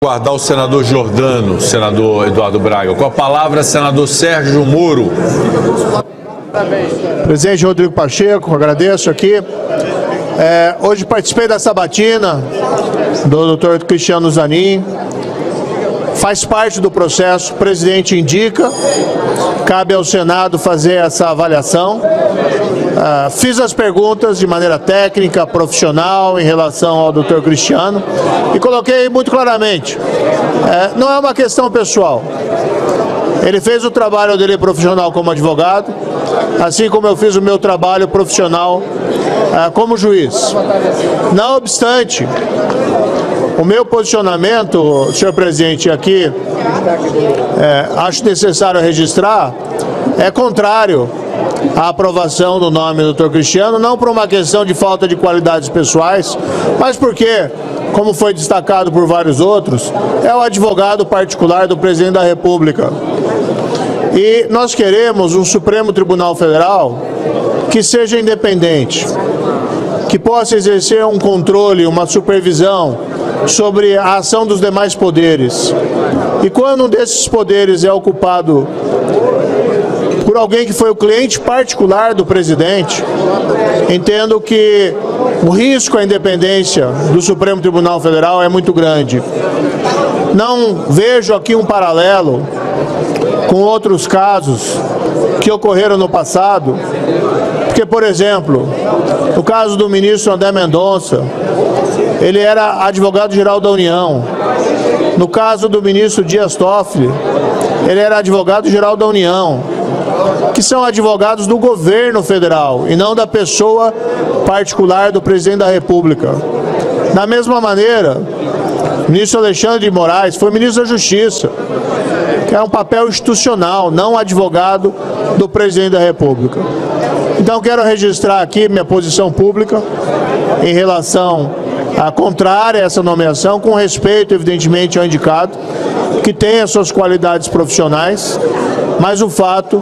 Guardar o senador Jordano, senador Eduardo Braga. Com a palavra, senador Sérgio Moro. Presidente Rodrigo Pacheco, agradeço aqui. Hoje participei da sabatina do Dr. Cristiano Zanin. Faz parte do processo, o presidente indica, cabe ao Senado fazer essa avaliação. Fiz as perguntas de maneira técnica, profissional, em relação ao Dr. Cristiano e coloquei muito claramente, não é uma questão pessoal. Ele fez o trabalho dele profissional como advogado, assim como eu fiz o meu trabalho profissional como juiz. Não obstante, o meu posicionamento, senhor presidente, aqui, acho necessário registrar, é contrário à aprovação do nome do Dr. Cristiano, não por uma questão de falta de qualidades pessoais, mas porque, como foi destacado por vários outros, é o advogado particular do presidente da República. E nós queremos um Supremo Tribunal Federal que seja independente, que possa exercer um controle, uma supervisão sobre a ação dos demais poderes. E quando um desses poderes é ocupado por alguém que foi o cliente particular do presidente, entendo que o risco à independência do Supremo Tribunal Federal é muito grande. Não vejo aqui um paralelo com outros casos que ocorreram no passado, porque, por exemplo, no caso do ministro André Mendonça, ele era advogado-geral da União. No caso do ministro Dias Toffoli, ele era advogado-geral da União, que são advogados do governo federal e não da pessoa particular do presidente da República. Da mesma maneira, o ministro Alexandre de Moraes foi ministro da Justiça, que é um papel institucional, não advogado do presidente da República. Então, quero registrar aqui minha posição pública em relação a contrária a essa nomeação, com respeito, evidentemente, ao indicado, que tem as suas qualidades profissionais, mas o fato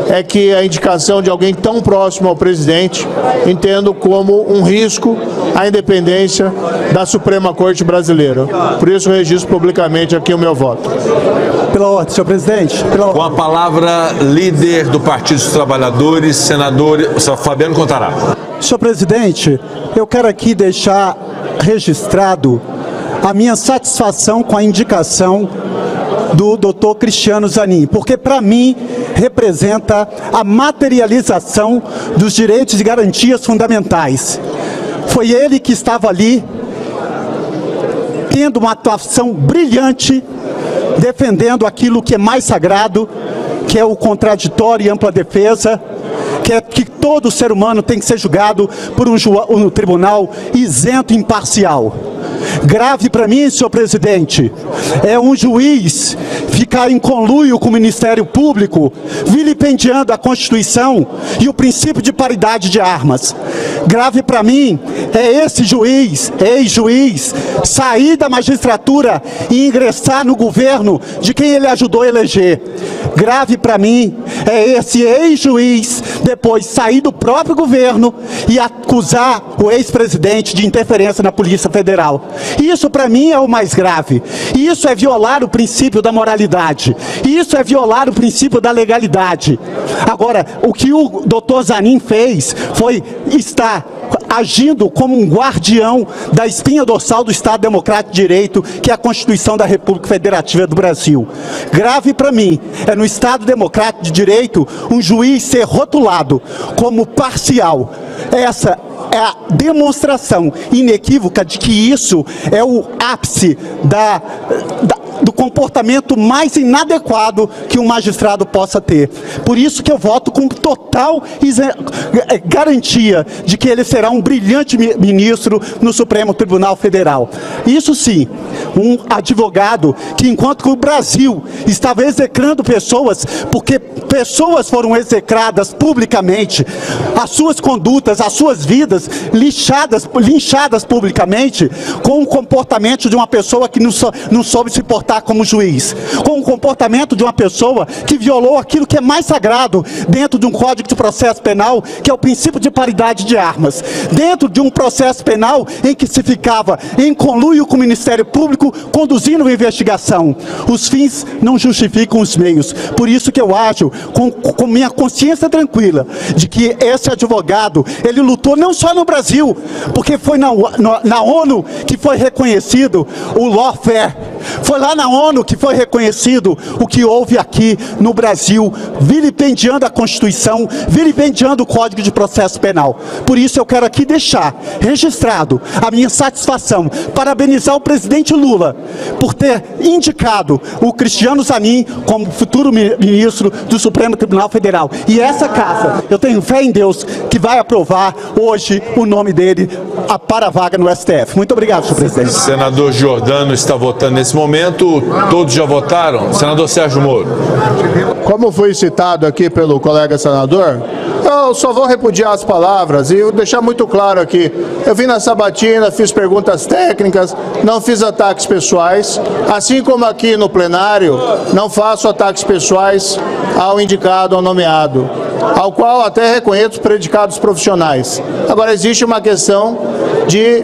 é que a indicação de alguém tão próximo ao presidente entendo como um risco à independência da Suprema Corte Brasileira. Por isso, registro publicamente aqui o meu voto. Pela ordem, senhor presidente. Com a palavra, líder do Partido dos Trabalhadores, senador Fabiano Contarato. Senhor presidente, eu quero aqui deixar registrado a minha satisfação com a indicação do Dr. Cristiano Zanin, porque para mim representa a materialização dos direitos e garantias fundamentais. Foi ele que estava ali tendo uma atuação brilhante, defendendo aquilo que é mais sagrado, que é o contraditório e ampla defesa, que é que todo ser humano tem que ser julgado por um tribunal isento e imparcial. Grave para mim, senhor presidente, é um juiz ficar em conluio com o Ministério Público, vilipendiando a Constituição e o princípio de paridade de armas. Grave para mim é esse juiz, ex-juiz, sair da magistratura e ingressar no governo de quem ele ajudou a eleger. Grave para mim é esse ex-juiz depois sair do próprio governo e acusar o ex-presidente de interferência na Polícia Federal. Isso para mim é o mais grave. Isso é violar o princípio da moralidade. Isso é violar o princípio da legalidade. Agora, o que o doutor Zanin fez foi estar agindo como um guardião da espinha dorsal do Estado Democrático de Direito, que é a Constituição da República Federativa do Brasil. Grave para mim é no Estado Democrático de Direito um juiz ser rotulado como parcial. Essa é a demonstração inequívoca de que isso é o ápice do comportamento mais inadequado que um magistrado possa ter. Por isso que eu voto com total garantia de que ele será um brilhante ministro no Supremo Tribunal Federal. Isso sim, um advogado que, enquanto que o Brasil estava execrando pessoas, porque pessoas foram execradas publicamente, as suas condutas, as suas vidas linchadas publicamente, com o comportamento de uma pessoa que não soube se portar votar como juiz, com o comportamento de uma pessoa que violou aquilo que é mais sagrado dentro de um Código de Processo Penal, que é o princípio de paridade de armas, dentro de um processo penal em que se ficava em conluio com o Ministério Público conduzindo uma investigação. Os fins não justificam os meios. Por isso que eu acho, com minha consciência tranquila, de que esse advogado, ele lutou não só no Brasil, porque foi na ONU que foi reconhecido o lawfare, foi lá na ONU que foi reconhecido o que houve aqui no Brasil, vilipendiando a Constituição, vilipendiando o Código de Processo Penal. Por isso eu quero aqui deixar registrado a minha satisfação, parabenizar o presidente Lula por ter indicado o Cristiano Zanin como futuro ministro do Supremo Tribunal Federal. E essa casa, eu tenho fé em Deus que vai aprovar hoje o nome dele para a vaga no STF. Muito obrigado, senhor presidente. Senador Giordano está votando nesse momento. Todos já votaram? Senador Sérgio Moro. Como foi citado aqui pelo colega senador, eu só vou repudiar as palavras e deixar muito claro aqui. Eu vim na sabatina, fiz perguntas técnicas, não fiz ataques pessoais, assim como aqui no plenário, não faço ataques pessoais ao indicado, ao nomeado, ao qual até reconheço predicados profissionais. Agora, existe uma questão de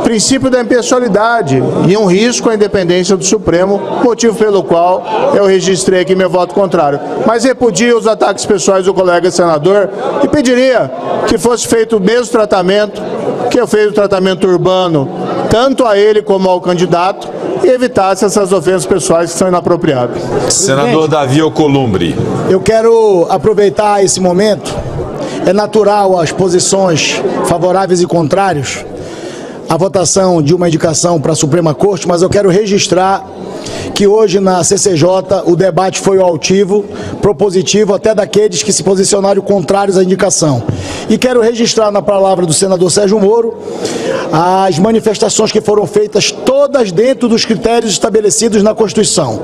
princípio da impessoalidade e um risco à independência do Supremo, motivo pelo qual eu registrei aqui meu voto contrário. Mas repudio os ataques pessoais do colega senador e pediria que fosse feito o mesmo tratamento que eu fiz o tratamento urbano, tanto a ele como ao candidato, e evitasse essas ofensas pessoais que são inapropriadas. Senador Davi Alcolumbre. Eu quero aproveitar esse momento. É natural as posições favoráveis e contrários à votação de uma indicação para a Suprema Corte, mas eu quero registrar que hoje na CCJ o debate foi altivo, propositivo, até daqueles que se posicionaram contrários à indicação. E quero registrar na palavra do senador Sérgio Moro as manifestações que foram feitas todas dentro dos critérios estabelecidos na Constituição.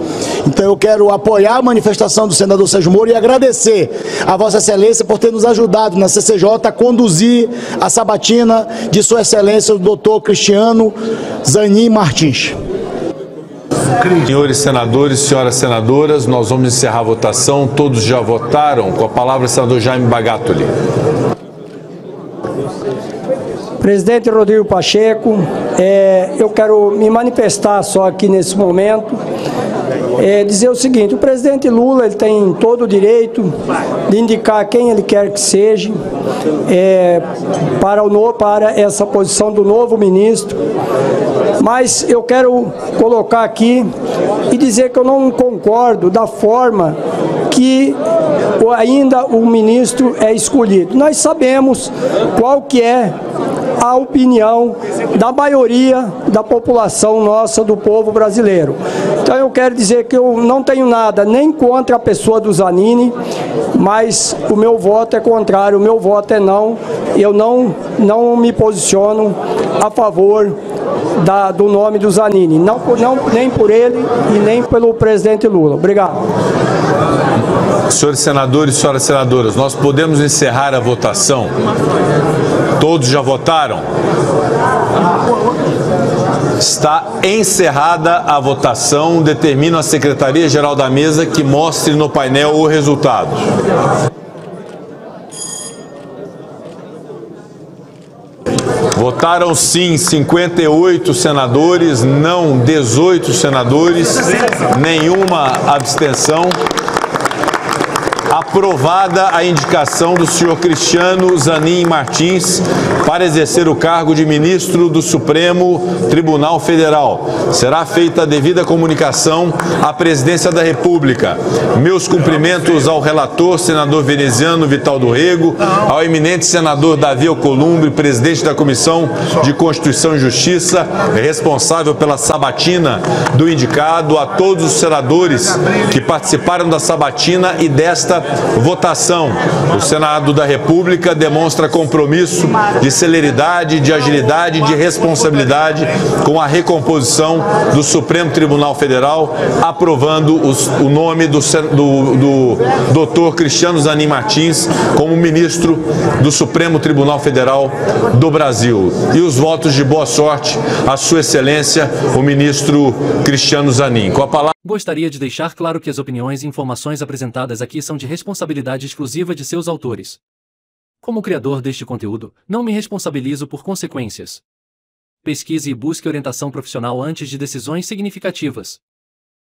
Então eu quero apoiar a manifestação do senador Sérgio Moro e agradecer a Vossa Excelência por ter nos ajudado na CCJ a conduzir a sabatina de Sua Excelência o doutor Cristiano Zanin Martins. Senhores senadores, senhoras senadoras, nós vamos encerrar a votação. Todos já votaram. Com a palavra, o senador Jaime Bagatoli. Presidente Rodrigo Pacheco, eu quero me manifestar só aqui nesse momento, dizer o seguinte: o presidente Lula ele tem todo o direito de indicar quem ele quer que seja para essa posição do novo ministro, mas eu quero colocar aqui e dizer que eu não concordo da forma que ainda o ministro é escolhido. Nós sabemos qual que é a opinião da maioria da população nossa, do povo brasileiro. Então eu quero dizer que eu não tenho nada nem contra a pessoa do Zanin, mas o meu voto é contrário, o meu voto é não. Eu não me posiciono a favor do nome do Zanin, nem por ele e nem pelo presidente Lula. Obrigado. Senhores senadores e senhoras senadoras, nós podemos encerrar a votação? Todos já votaram? Está encerrada a votação. Determino a Secretaria-Geral da Mesa que mostre no painel o resultado. Votaram sim 58 senadores, não 18 senadores, nenhuma abstenção. Aprovada a indicação do senhor Cristiano Zanin Martins para exercer o cargo de ministro do Supremo Tribunal Federal. Será feita a devida comunicação à Presidência da República. Meus cumprimentos ao relator, senador veneziano Vital do Rego, ao eminente senador Davi Alcolumbre, presidente da Comissão de Constituição e Justiça, responsável pela sabatina do indicado, a todos os senadores que participaram da sabatina e desta votação. O Senado da República demonstra compromisso de celeridade, de agilidade e de responsabilidade com a recomposição do Supremo Tribunal Federal, aprovando o nome do Dr. Cristiano Zanin Martins como ministro do Supremo Tribunal Federal do Brasil. E os votos de boa sorte à Sua Excelência, o ministro Cristiano Zanin. Com a palavra... Gostaria de deixar claro que as opiniões e informações apresentadas aqui são de responsabilidade exclusiva de seus autores. Como criador deste conteúdo, não me responsabilizo por consequências. Pesquise e busque orientação profissional antes de decisões significativas.